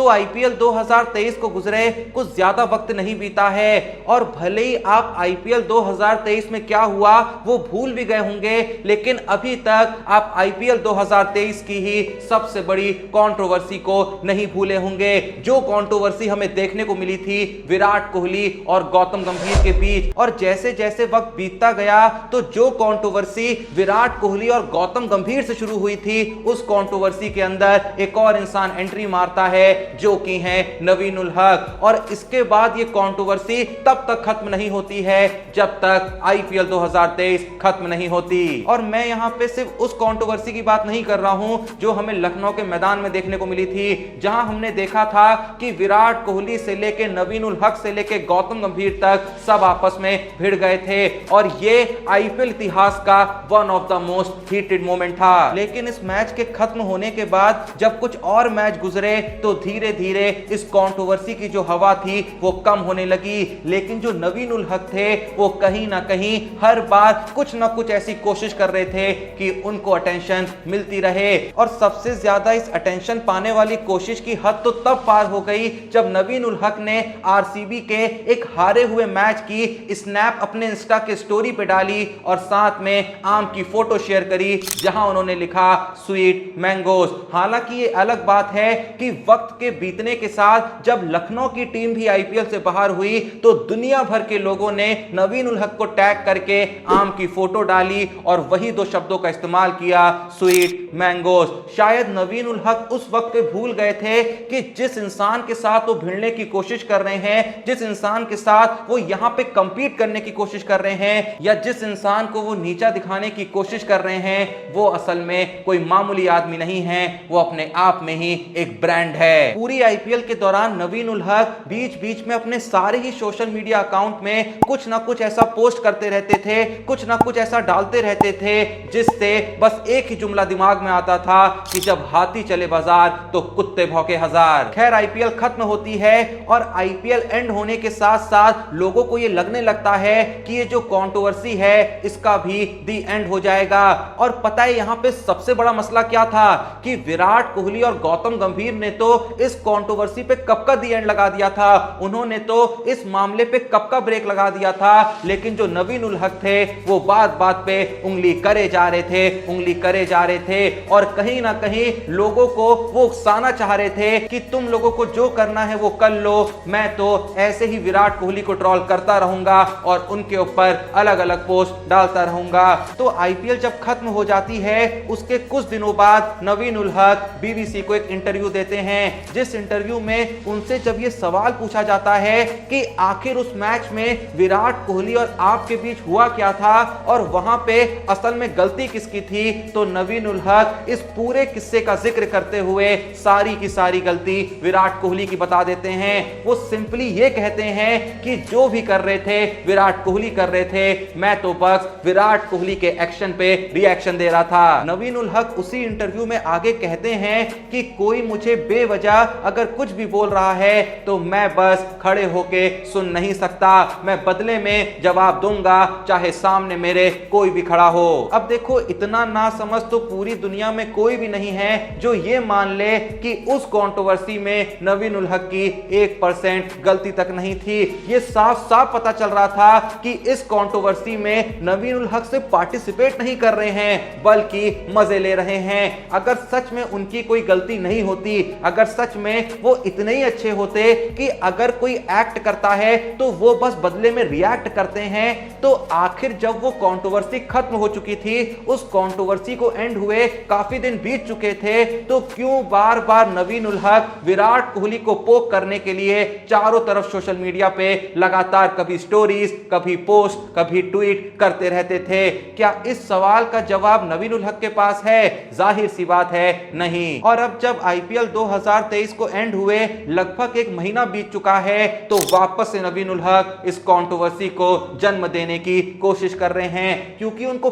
तो आईपीएल 2023 को गुजरे कुछ ज्यादा वक्त नहीं बीता है और भले ही आप आईपीएल 2023 में क्या हुआ वो भूल भी गए होंगे, लेकिन अभी तक आप आईपीएल 2023 की ही सबसे बड़ी कंट्रोवर्सी को नहीं भूले होंगे। जो कंट्रोवर्सी हमें देखने को मिली थी विराट कोहली और गौतम गंभीर के बीच, और जैसे जैसे वक्त बीतता गया तो जो कंट्रोवर्सी विराट कोहली और गौतम गंभीर से शुरू हुई थी उस कंट्रोवर्सी के अंदर एक और इंसान एंट्री मारता है जो कि है नवीन उल हक। और इसके बाद ये कंट्रोवर्सी तब तक खत्म नहीं होती है जब तक आईपीएल 2023 खत्म नहीं होती। और मैं यहां पे सिर्फ उस कंट्रोवर्सी की बात नहीं कर रहा हूं जो हमें लखनऊ के मैदान में देखने को मिली थी, जहां हमने देखा था कि विराट कोहली से लेके नवीन उल हक से लेके गौतम गंभीर तक सब आपस में भिड़ गए थे और ये आईपीएल इतिहास का one of the most heated moment था। लेकिन इस मैच के खत्म होने के बाद जब कुछ और मैच गुजरे तो धीरे धीरे इस कंट्रोवर्सी की जो हवा थी वो कम होने लगी, लेकिन जो नवीन उल हक थे वो कहीं ना कहीं हर बार कुछ ना कुछ ऐसी कोशिश कर रहे थे कि उनको अटेंशन मिलती रहे। और सबसे ज्यादा इस अटेंशन पाने वाली कोशिश की हद तो तब पार हो गई जब नवीन उल हक ने आरसीबी के एक हारे हुए मैच की स्नैप अपने इंस्टा के स्टोरी पे डाली और साथ में आम की फोटो शेयर करी जहां उन्होंने लिखा स्वीट मैंगोस। हालांकि ये अलग बात है कि वक्त के बीतने के साथ जब लखनऊ की टीम भी आईपीएल से बाहर हुई तो दुनिया भर के लोगों ने नवीन उल हक को टैग करके आम की फोटो डाली और वही दो शब्दों का इस्तेमाल किया, स्वीट मैंगोस। शायद नवीन उल हक उस वक्त पे भूल गए थे कि जिस इंसान के साथ वो भिड़ने की कोशिश कर रहे हैं, जिस इंसान के साथ वो यहां पे कंपीट करने की कोशिश कर रहे हैं या जिस इंसान को वो नीचा दिखाने की कोशिश कर रहे हैं, वो असल में कोई मामूली आदमी नहीं है, वो अपने आप में ही एक ब्रांड है। पूरी आईपीएल के दौरान नवीन उल हक बीच बीच में अपने सारे ही सोशल मीडिया अकाउंट में कुछ ना कुछ ऐसा पोस्ट करते रहते थे, कुछ ना कुछ ऐसा डालते रहते थे जिससे बस एक ही जुमला दिमाग में आता था कि जब हाथी चले बाजार तो कुत्ते भौंके हजार। खैर आईपीएल खत्म होती है और आईपीएल एंड होने के साथ साथ लोगों को यह लगने लगता है कि ये जो कंट्रोवर्सी है इसका भी दी एंड हो जाएगा। और पता है यहां पे सबसे बड़ा मसला क्या था कि विराट कोहली और गौतम गंभीर ने तो इस कंट्रोवर्सी पे कब का दी एंड लगा दिया था, उन्होंने तो इस मामले पे कब का ब्रेक लगा दिया था, लेकिन जो नवीन उल हक थे वो बात बात पे उंगली करे जा रहे थे, उंगली करे जा रहे थे और कहीं ना कहीं लोगों को वो उकसाना चाह रहे थे कि तुम लोगों को जो करना है वो कर लो, मैं तो ऐसे ही विराट कोहली को ट्रोल करता रहूंगा और उनके ऊपर अलग अलग पोस्ट डालता रहूंगा। तो आईपीएल जब खत्म हो जाती है उसके कुछ दिनों बाद नवीन उल हक बीबीसी को एक इंटरव्यू देते हैं, जिस इंटरव्यू में उनसे जब ये सवाल पूछा जाता है कि आखिर उस मैच में विराट कोहली और आपके बीच हुआ क्या था और वहां पे असल में गलती किसकी थी, तो नवीन उल हक इस पूरे किस्से का जिक्र करते हुए सारी की सारी गलती विराट कोहली की बता देते हैं। वो सिंपली ये कहते हैं कि जो भी कर रहे थे विराट कोहली कर रहे थे, मैं तो बस विराट कोहली के एक्शन पे रिएक्शन दे रहा था। नवीन उल हक उसी इंटरव्यू में आगे कहते हैं कि कोई मुझे बेवजह अगर कुछ भी बोल रहा है तो मैं बस खड़े होके सुन नहीं सकता, मैं बदले में जवाब दूंगा चाहे सामने मेरे कोई भी खड़ा हो। अब देखो इतना ना समझ तो पूरी दुनिया में कोई भी नहीं है जो ये मान ले कि उस कंट्रोवर्सी में नवीन उल हक की 1% गलती तक नहीं थी। ये साफ साफ पता चल रहा था कि इस कंट्रोवर्सी में नवीन उल हक से पार्टिसिपेट नहीं कर रहे हैं बल्कि मजे ले रहे हैं। अगर सच में उनकी कोई गलती नहीं होती, अगर सच में वो इतने ही अच्छे होते कि अगर कोई एक्ट करता है तो वो बस बदले में रिएक्ट करते हैं, तो आखिर जब वो कंट्रोवर्सी खत्म हो चुकी थी, उस कंट्रोवर्सी को एंड हुए काफी दिन बीत चुके थे, तो क्यों बार बार नवीन उल हक विराट कोहली को पोक करने के लिए चारों तरफ सोशल मीडिया पे लगातार कभी स्टोरीज, कभी पोस्ट, कभी ट्वीट करते रहते थे? क्या इस सवाल का जवाब नवीन उल हक के पास है? जाहिर सी बात है नहीं। और अब जब आईपीएल 2023 को एंड हुए लगभग एक महीना बीत चुका है तो वापस से नवीन उल हक इस कंट्रोवर्सी को जन्म देने की कोशिश कर रहे हैं, क्योंकि उनको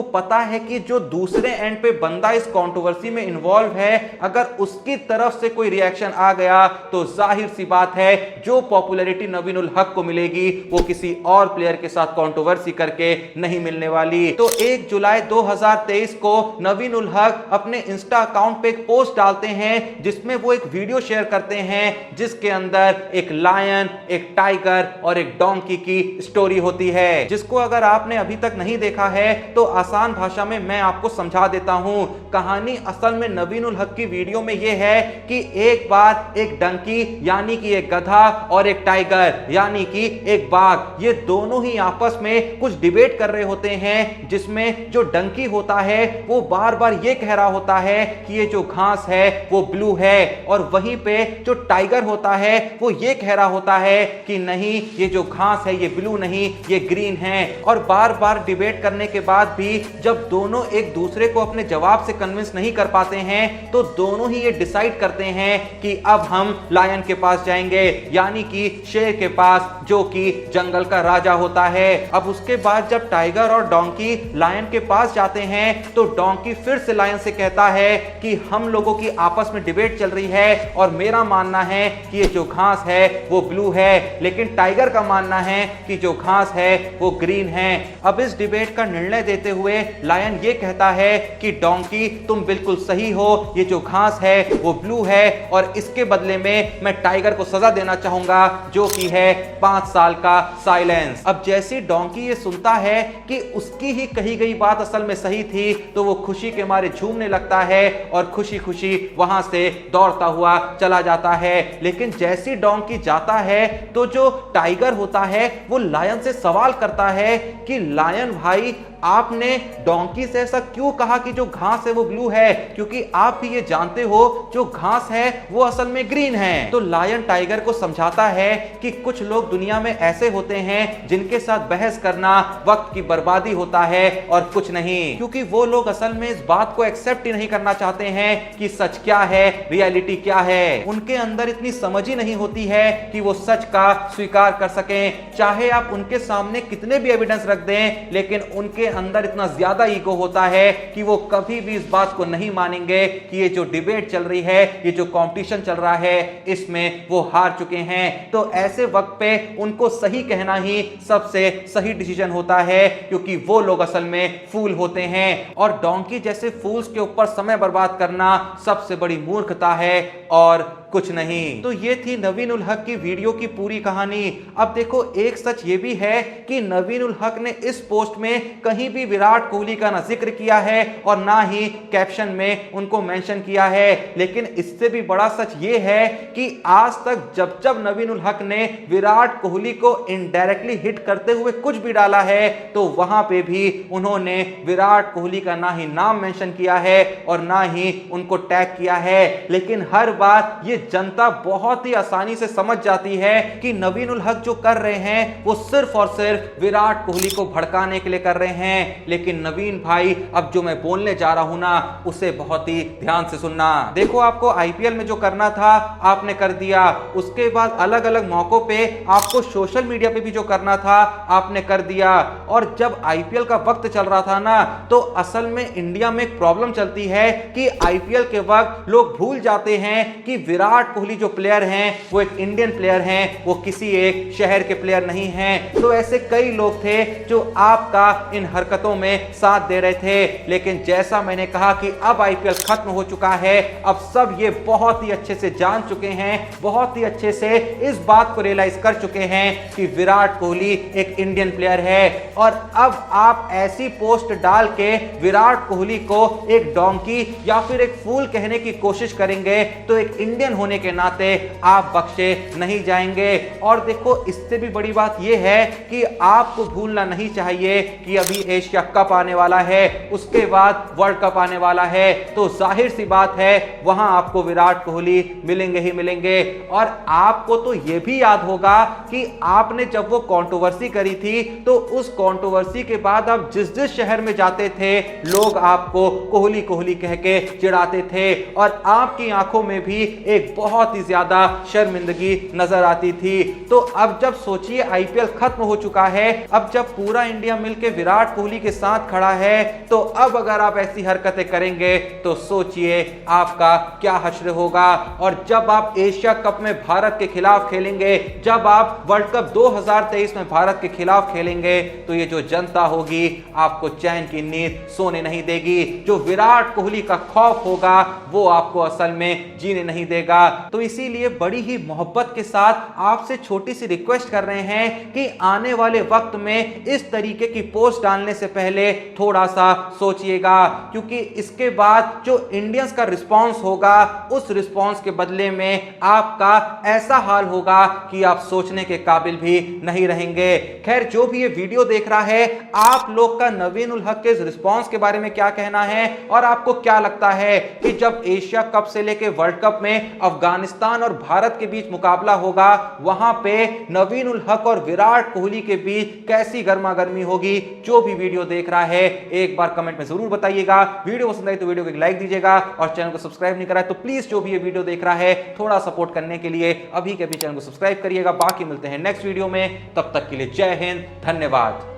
पता है कि जो दूसरे एंड पे बंदा इस कंट्रोवर्सी में इन्वॉल्व है, अगर उसकी तरफ से कोई रिएक्शन आ गया तो जाहिर सी बात है जो पॉपुलैरिटी नवीन उल हक को मिलेगी वो किसी और प्लेयर के साथ कंट्रोवर्सी करके नहीं मिलने वाली। तो 1 जुलाई 2023 को नवीन उल हक अपने इंस्टा अकाउंट पे एक पोस्ट डालते हैं जिसमें वो एक वीडियो शेयर करते हैं जिसके अंदर एक लायन, एक टाइगर और एक डोंकी की स्टोरी होती है, जिसको अगर आपने अभी तक नहीं देखा है तो आसान भाषा में मैं आपको समझा देता हूं। कहानी असल में नवीन उल हक की वीडियो में यह है कि एक बार एक डंकी यानी कि एक गधा और एक टाइगर यानी कि एक बाघ, ये दोनों ही आपस में कुछ डिबेट कर रहे होते हैं, जिसमें जो डंकी होता है वो बार बार ये कह रहा होता है कि ये जो घास है वो ब्लू है, और वहीं पे जो टाइगर होता है वो ये कह रहा होता है कि नहीं, ये जो घास है ये ब्लू नहीं, ये ग्रीन है। और बार बार डिबेट करने के बाद भी जब दोनों एक दूसरे को अपने जवाब से कन्विंस नहीं कर पाते हैं तो दोनों ही ये डिसाइड करते हैं कि अब हम लायन के पास जाएंगे, यानी कि शेर के पास, जो कि जंगल का राजा होता है। अब उसके बाद जब टाइगर और डोंकी लायन के पास जाते हैं तो डोंकी फिर से लायन से कहता है कि हम लोगों की आपस में डिबेट चल रही है और मेरा मानना है कि ये जो घास है वो ब्लू है, लेकिन टाइगर का मानना है कि जो घास है वो ग्रीन है। अब इस डिबेट का निर्णय देते हुए लायन ये कहता है कि डोंकी तुम बिल्कुल सही हो, ये जो घास है वो ब्लू है और इसके बदले में मैं टाइगर को सजा देना चाहूंगा, जो कि है 5 साल का साइलेंस। अब जैसी डोंकी ये सुनता है कि उसकी ही कही गई बात असल में सही थी तो वो खुशी के मारे झूमने लगता है और खुशी खुशी वहां से दौड़ता हुआ चला जाता है। लेकिन जैसी डोंकी जाता है तो जो टाइगर होता है वो लायन से सवाल करता है कि लायन भाई, आपने डोंकी से ऐसा क्यों कहा कि जो घास है वो ब्लू है, क्योंकि आप भी ये जानते हो जो घास है वो असल में ग्रीन है। तो लायन टाइगर को समझाता है कि कुछ लोग दुनिया में ऐसे होते हैं जिनके साथ बहस करना वक्त की बर्बादी होता है और कुछ नहीं, क्योंकि वो लोग असल में इस बात को एक्सेप्ट ही नहीं करना चाहते हैं कि सच क्या है, रियलिटी क्या है। उनके अंदर इतनी समझ ही नहीं होती है कि वो सच का स्वीकार कर सकें, चाहे आप उनके सामने कितने भी एविडेंस रख दें, लेकिन उनके अंदर इतना ज्यादा ईगो होता है कि वो कभी भी इस बात को नहीं मानेंगे कि ये जो डिबेट चल रही है, ये जो कंपटीशन चल रहा है, इसमें वो हार चुके हैं। तो ऐसे वक्त पे उनको सही कहना ही सबसे सही डिसीजन होता है, क्योंकि वो लोग असल में फूल होते हैं और डोंकी जैसे फूल्स के ऊपर समय बर्बाद करना सबसे बड़ी मूर्खता है और कुछ नहीं। तो ये थी नवीन उल हक की वीडियो की पूरी कहानी। अब देखो, एक सच ये भी है कि नवीन उल हक ने इस पोस्ट में कहीं भी विराट कोहली का ना जिक्र किया है और ना ही कैप्शन में उनको मेंशन किया है, लेकिन इससे भी बड़ा सच ये है कि आज तक जब जब नवीन उल हक ने विराट कोहली को इनडायरेक्टली हिट करते हुए कुछ भी डाला है तो वहां पे भी उन्होंने विराट कोहली का ना ही नाम मेंशन किया है और ना ही उनको टैग किया है। लेकिन हर बार ये जनता बहुत ही आसानी से समझ जाती है कि नवीन उल हक जो कर रहे हैं वो सिर्फ और सिर्फ विराट कोहली को भड़काने के लिए कर रहे हैं। लेकिन नवीन भाई, अब जो मैं बोलने जा रहा हूं ना, उसे बहुत ही ध्यान से सुनना। देखो, आपको आईपीएल में जो करना था आपने कर दिया, उसके बाद अलग अलग मौकों पे आपको सोशल मीडिया पे भी जो करना था आपने कर दिया। और जब आईपीएल का वक्त चल रहा था ना, तो असल में इंडिया में एक प्रॉब्लम चलती है कि आईपीएल के वक्त लोग भूल जाते हैं कि विराट कोहली जो प्लेयर हैं वो एक इंडियन प्लेयर हैं, वो किसी एक शहर के प्लेयर नहीं हैं। तो ऐसे कई लोग थे जो आपका इन हरकतों में साथ दे रहे थे। लेकिन जैसा मैंने कहा कि अब आईपीएल खत्म हो चुका है, अब सब ये बहुत ही अच्छे से जान चुके हैं, बहुत ही अच्छे से इस बात को रियलाइज कर चुके हैं कि विराट कोहली एक इंडियन प्लेयर है। और अब आप ऐसी पोस्ट डाल के विराट कोहली को एक डोंकी या फिर एक फूल कहने की कोशिश करेंगे तो एक इंडियन होने के नाते आप बख्शे नहीं जाएंगे। और देखो, इससे भी बड़ी बात यह है कि आपको भूलना नहीं चाहिए कि अभी एशिया कप आने वाला है, उसके बाद वर्ल्ड कप आने वाला है, तो जाहिर सी बात है वहां आपको विराट कोहली मिलेंगे ही मिलेंगे। और आपको तो यह भी याद होगा कि आपने जब वो कंट्रोवर्सी करी थी तो उस कंट्रोवर्सी के बाद आप जिस जिस शहर में जाते थे लोग आपको कोहली कोहली कह के चिढ़ाते थे और आपकी आंखों में भी एक एक बहुत ही ज्यादा शर्मिंदगी नजर आती थी। तो अब जब सोचिए आईपीएल खत्म हो चुका है, अब जब पूरा इंडिया मिलकर विराट कोहली के साथ खड़ा है, तो अब अगर आप ऐसी हरकतें करेंगे तो सोचिए आपका क्या हश्र होगा। और जब आप एशिया कप में भारत के खिलाफ खेलेंगे, जब आप वर्ल्ड कप 2023 में भारत के खिलाफ खेलेंगे, तो ये जो जनता होगी आपको चैन की नींद सोने नहीं देगी। जो विराट कोहली का खौफ होगा वो आपको असल में जीने नहीं देगा। तो इसीलिए बड़ी ही मोहब्बत के साथ आपसे छोटी सी रिक्वेस्ट कर रहे हैं कि आने वाले वक्त में इस तरीके की पोस्ट डालने से पहले थोड़ा सा सोचिएगा, क्योंकि इसके बाद जो इंडियंस का रिस्पांस होगा उस रिस्पांस के बदले में आपका ऐसा हाल होगा कि आप सोचने के काबिल भी नहीं रहेंगे। खैर, जो भी ये वीडियो देख रहा है, आप लोग का नवीन उल हक के इस रिस्पांस के बारे में क्या कहना है, और आपको क्या लगता है कि जब एशिया कप से लेकर वर्ल्ड कप में अफगानिस्तान और भारत के बीच मुकाबला होगा, वहां पे नवीन उल हक और विराट कोहली के बीच कैसी गर्मा गर्मी होगी? जो भी वीडियो देख रहा है एक बार कमेंट में जरूर बताइएगा। वीडियो पसंद आई तो वीडियो को एक लाइक दीजिएगा, और चैनल को सब्सक्राइब नहीं करा है तो प्लीज जो भी ये वीडियो देख रहा है थोड़ा सपोर्ट करने के लिए अभी के अभी चैनल को सब्सक्राइब करिएगा। बाकी मिलते हैं नेक्स्ट वीडियो में, तब तक के लिए जय हिंद, धन्यवाद।